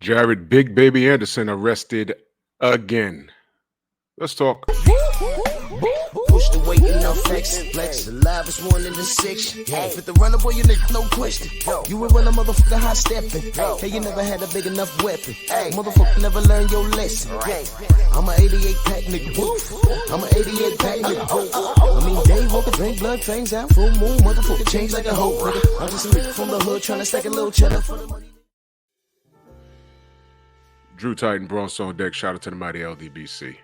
Jared Big Baby Anderson arrested again. Let's talk. Push the weight in no flex. Flex the live is one in the six. Fit the runner boy, you nigga, no question. You will run a motherfucker high stepping. Hey, you never had a big enough weapon. Motherfucker never learned your lesson. I'm a 88 pack nigga. I'm a 88 pack nigga. I mean, day walker, drink blood, fangs out, full moon, motherfucker change like a hoe. I'm just a nigga from the hood trying to stack a little cheddar for the money. Drew Titan, Bronx on deck. Shout out to the mighty LDBC.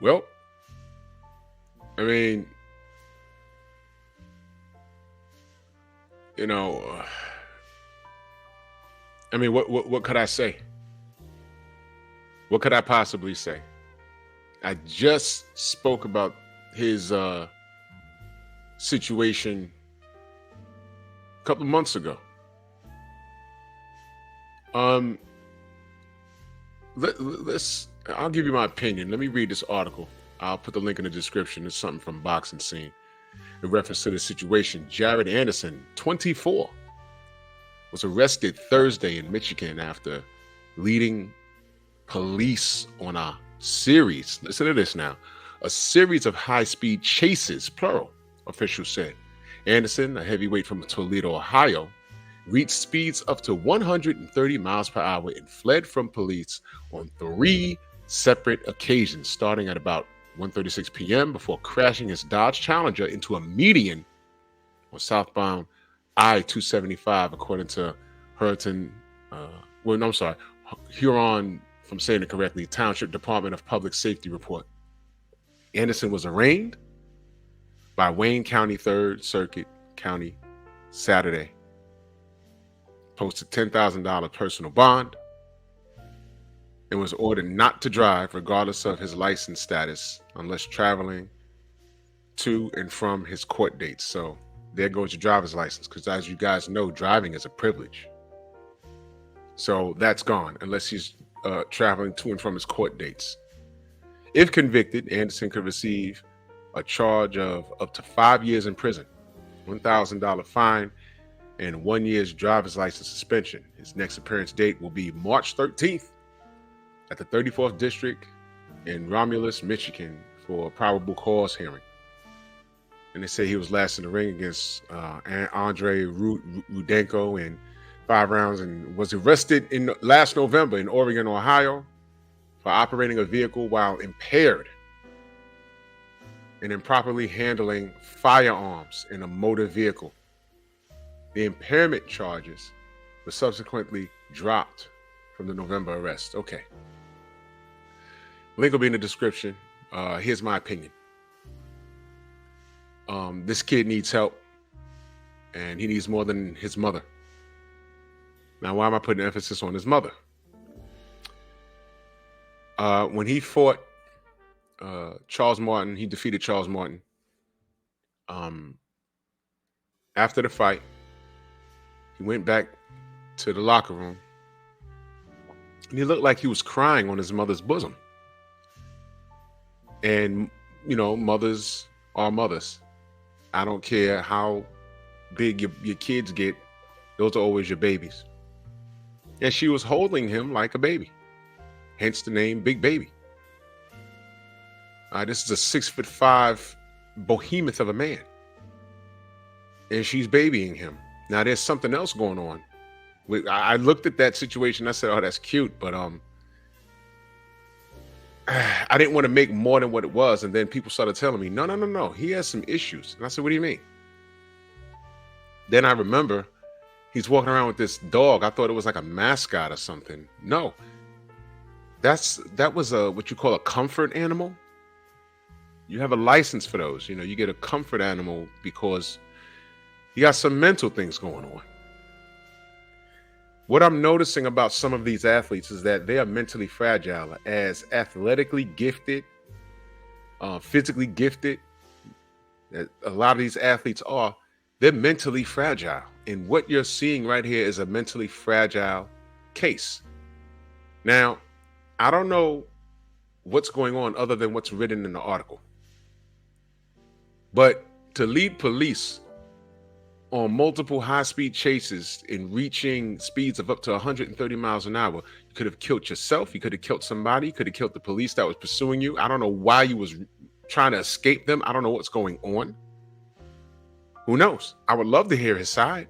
Well, I mean, what could I say? What could I possibly say? I just spoke about his situation a couple of months ago. I'll give you my opinion. Let me read this article. I'll put the link in the description. It's something from Boxing Scene in reference to the situation. Jared Anderson, 24, was arrested Thursday in Michigan after leading police on a series. Listen to this now. A series of high-speed chases, plural, officials said. Anderson, a heavyweight from Toledo, Ohio, reached speeds up to 130 miles per hour and fled from police on 3 separate occasions, starting at about 1:36 p.m. before crashing his Dodge Challenger into a median on southbound I-275, according to Huron, if I'm saying it correctly, Township Department of Public Safety report. Anderson was arraigned by Wayne County 3rd Circuit County Saturday. Posted $10,000 personal bond and was ordered not to drive regardless of his license status unless traveling to and from his court dates. So there goes your driver's license, because as you guys know, driving is a privilege. So that's gone unless he's traveling to and from his court dates. If convicted, Anderson could receive a charge of up to 5 years in prison, $1,000 fine, and 1 year's driver's license suspension. His next appearance date will be March 13th at the 34th District in Romulus, Michigan, for a probable cause hearing. And they say he was last in the ring against Andre Rudenko in 5 rounds, and was arrested in last November in Oregon, Ohio, for operating a vehicle while impaired and improperly handling firearms in a motor vehicle. The impairment charges were subsequently dropped from the November arrest. Okay. Link will be in the description. Here's my opinion. This kid needs help, and he needs more than his mother. Now, why am I putting emphasis on his mother? When he fought Charles Martin, he defeated Charles Martin. After the fight, he went back to the locker room, and he looked like he was crying on his mother's bosom. And, mothers are mothers. I don't care how big your kids get. Those are always your babies. And she was holding him like a baby. Hence the name Big Baby. This is a 6'5" behemoth of a man. And she's babying him. Now there's something else going on. I looked at that situation. I said, "Oh, that's cute," but I didn't want to make more than what it was. And then people started telling me, no, he has some issues. And I said, "What do you mean?" Then I remember he's walking around with this dog. I thought it was like a mascot or something. No, that was what you call a comfort animal. You have a license for those. You get a comfort animal because you got some mental things going on. What I'm noticing about some of these athletes is that they are mentally fragile. As athletically gifted, physically gifted, a lot of these athletes are, they're mentally fragile. And what you're seeing right here is a mentally fragile case. Now, I don't know what's going on other than what's written in the article. But to lead police on multiple high-speed chases and reaching speeds of up to 130 miles an hour. You could have killed yourself. You could have killed somebody. You could have killed the police that was pursuing you. I don't know why you was trying to escape them. I don't know what's going on. Who knows? I would love to hear his side.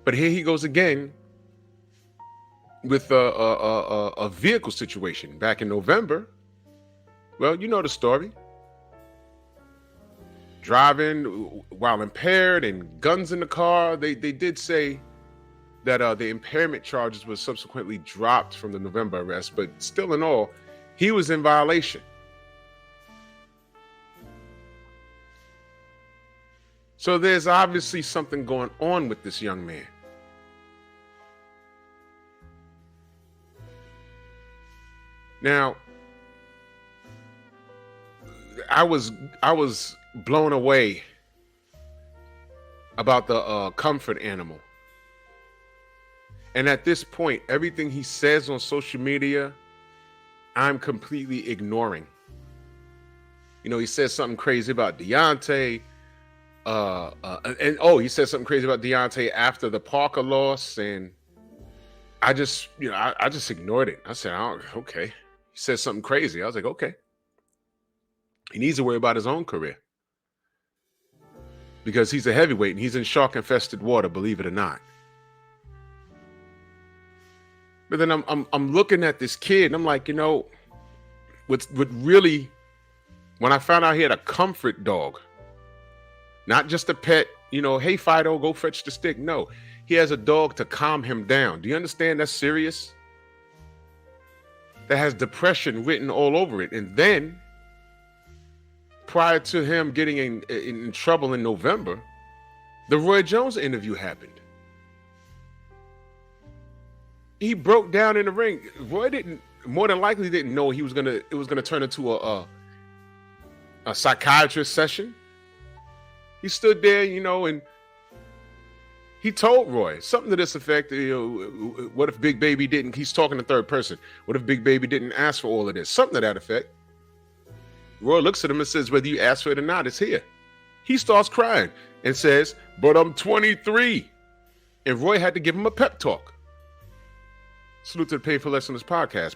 But here he goes again with a vehicle situation back in November. Well, you know the story. Driving while impaired and guns in the car. They did say that the impairment charges were subsequently dropped from the November arrest, but still in all, he was in violation. So there's obviously something going on with this young man. Now, I was blown away about the comfort animal. And at this point, everything he says on social media, I'm completely ignoring. You know, he says something crazy about Deontay. He said something crazy about Deontay after the Parker loss. And I just ignored it. I said, okay. He said something crazy. I was like, okay. He needs to worry about his own career. Because he's a heavyweight and he's in shark-infested water, believe it or not. But then I'm looking at this kid and I'm like, you know, what really, when I found out he had a comfort dog, not just a pet, you know, hey Fido, go fetch the stick. No, he has a dog to calm him down. Do you understand that's serious? That has depression written all over it. And then prior to him getting in trouble in November, the Roy Jones interview happened. He broke down in the ring. Roy more than likely didn't know it was gonna turn into a psychiatrist session. He stood there, you know, and he told Roy something to this effect. You know, what if Big Baby didn't? He's talking in third person. What if Big Baby didn't ask for all of this? Something to that effect. Roy looks at him and says, whether you ask for it or not, it's here. He starts crying and says, but I'm 23. And Roy had to give him a pep talk. Salute to the Pay for Listeners podcast.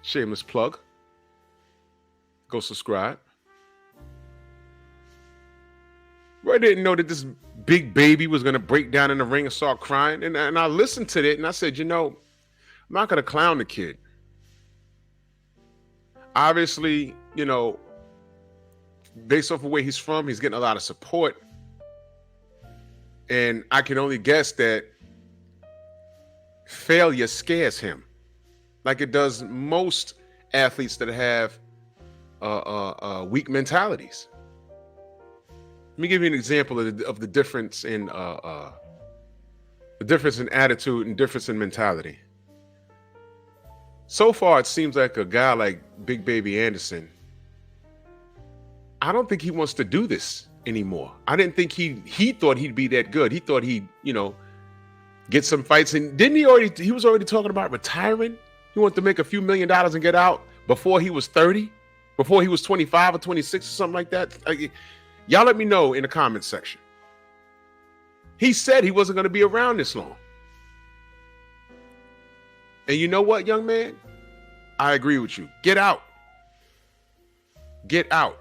Shameless plug. Go subscribe. Roy didn't know that this Big Baby was going to break down in the ring and start crying. And I listened to it and I said, you know, I'm not going to clown the kid. Obviously, you know, based off of where he's from, he's getting a lot of support. And I can only guess that failure scares him, like it does most athletes that have weak mentalities. Let me give you an example of the difference in attitude and difference in mentality. So far, it seems like a guy like Big Baby Anderson, I don't think he wants to do this anymore. I didn't think he thought he'd be that good. He thought he'd, you know, get some fights. And he was already talking about retiring. He wanted to make a few $1 million and get out before he was 30, before he was 25 or 26 or something like that. Y'all let me know in the comments section. He said he wasn't going to be around this long. And you know what, young man? I agree with you. Get out. Get out.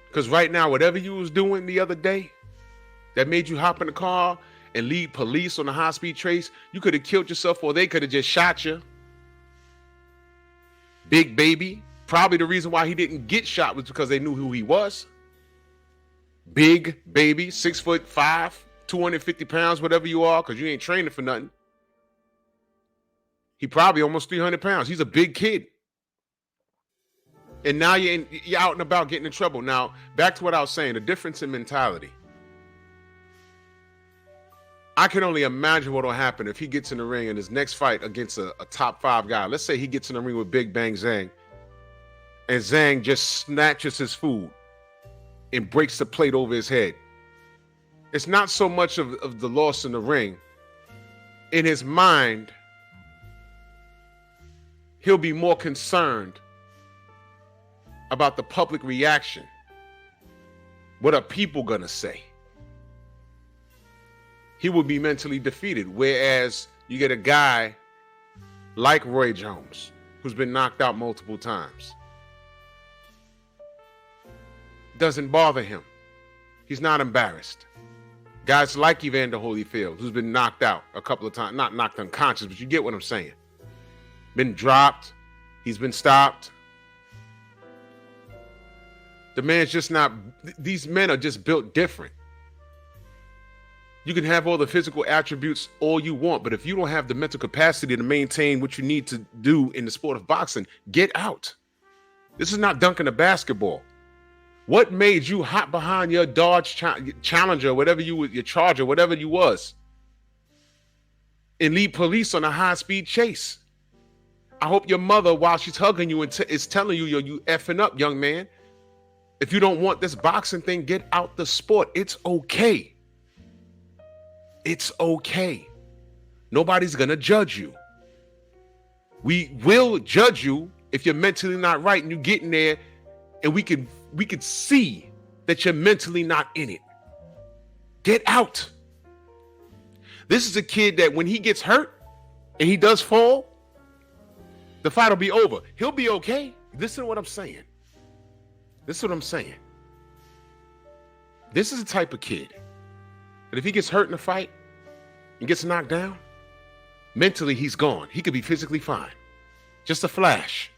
Because right now, whatever you was doing the other day that made you hop in the car and lead police on a high-speed chase, you could have killed yourself or they could have just shot you. Big Baby. Probably the reason why he didn't get shot was because they knew who he was. Big Baby, 6'5", 250 pounds, whatever you are, because you ain't training for nothing. He probably almost 300 pounds. He's a big kid. And now you're out and about getting in trouble. Now, back to what I was saying, the difference in mentality. I can only imagine what will happen if he gets in the ring in his next fight against a top 5 guy. Let's say he gets in the ring with Big Bang Zhang, and Zhang just snatches his food and breaks the plate over his head. It's not so much of the loss in the ring. In his mind, he'll be more concerned about the public reaction What are people gonna say? He will be mentally defeated. Whereas you get a guy like Roy Jones, who's been knocked out multiple times. Doesn't bother him. He's not embarrassed. Guys like Evander Holyfield, who's been knocked out a couple of times, not knocked unconscious, but you get what I'm saying. Been dropped. He's been stopped. The man's just not, these men are just built different. You can have all the physical attributes all you want, but if you don't have the mental capacity to maintain what you need to do in the sport of boxing, get out. This is not dunking a basketball. What made you hop behind your Dodge Challenger, whatever you was, your Charger, whatever you was, and lead police on a high-speed chase? I hope your mother, while she's hugging you, is telling you, you effing up, young man. If you don't want this boxing thing, get out the sport. It's okay. It's okay. Nobody's going to judge you. We will judge you if you're mentally not right and you get in there and we could see that you're mentally not in it. Get out. This is a kid that when he gets hurt and he does fall, the fight will be over. He'll be okay. Listen to what I'm saying. This is what I'm saying. This is the type of kid that if he gets hurt in a fight and gets knocked down, mentally he's gone. He could be physically fine. Just a flash.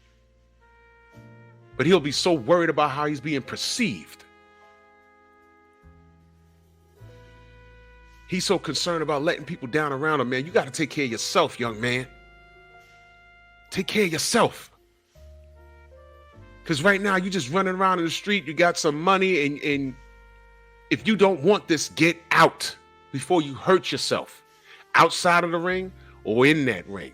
But he'll be so worried about how he's being perceived. He's so concerned about letting people down around him, man. You got to take care of yourself, young man. Take care of yourself. Because right now, you're just running around in the street. You got some money, and if you don't want this, get out before you hurt yourself. Outside of the ring or in that ring.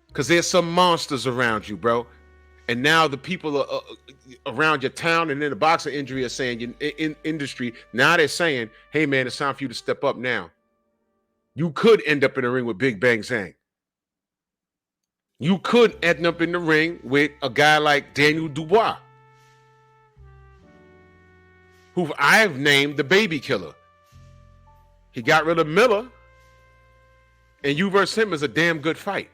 Because there's some monsters around you, bro. And now the people around your town and in the boxing injury are saying, in industry, now they're saying, hey, man, it's time for you to step up now. You could end up in the ring with Big Bang Zhang. You could end up in the ring with a guy like Daniel Dubois, who I've named the baby killer. He got rid of Miller, and you versus him is a damn good fight.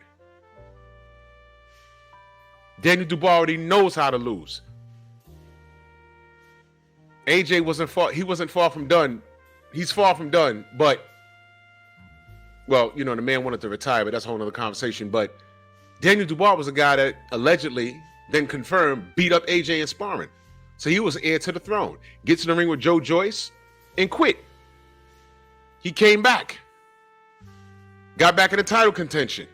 Daniel Dubois already knows how to lose. AJ wasn't far from done. He's far from done, but, well, you know, the man wanted to retire, but that's a whole other conversation. But Daniel Dubois was a guy that allegedly, then confirmed, beat up AJ in sparring. So he was heir to the throne. Gets in the ring with Joe Joyce and quit. He came back. Got back in the title contention.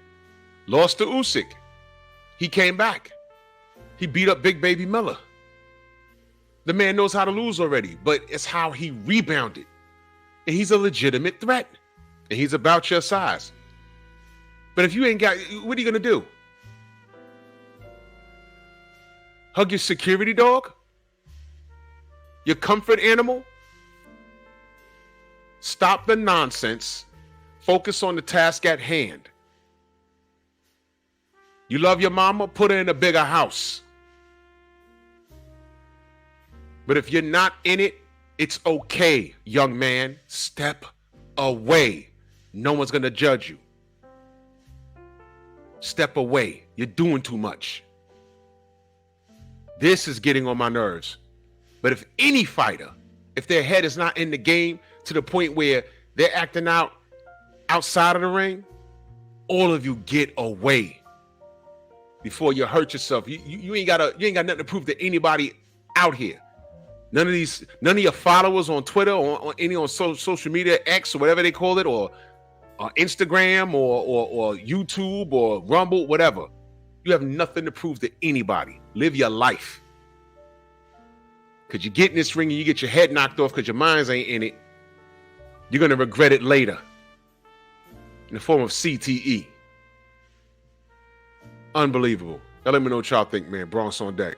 Lost to Usyk. He came back. He beat up Big Baby Miller. The man knows how to lose already, but it's how he rebounded. And he's a legitimate threat. And he's about your size. But if you ain't got, what are you going to do? Hug your security dog? Your comfort animal? Stop the nonsense. Focus on the task at hand. You love your mama? Put her in a bigger house. But if you're not in it, it's okay, young man. Step away. No one's going to judge you. Step away. You're doing too much. This is getting on my nerves. But if any fighter, if their head is not in the game to the point where they're acting out outside of the ring, all of you get away before you hurt yourself. You ain't got nothing to prove to anybody out here. None of your followers on Twitter or on social media, X or whatever they call it, or Instagram or YouTube or Rumble, whatever. You have nothing to prove to anybody. Live your life. Because you get in this ring and you get your head knocked off because your minds ain't in it. You're going to regret it later. In the form of CTE. Unbelievable. Now let me know what y'all think, man. Bronx on deck.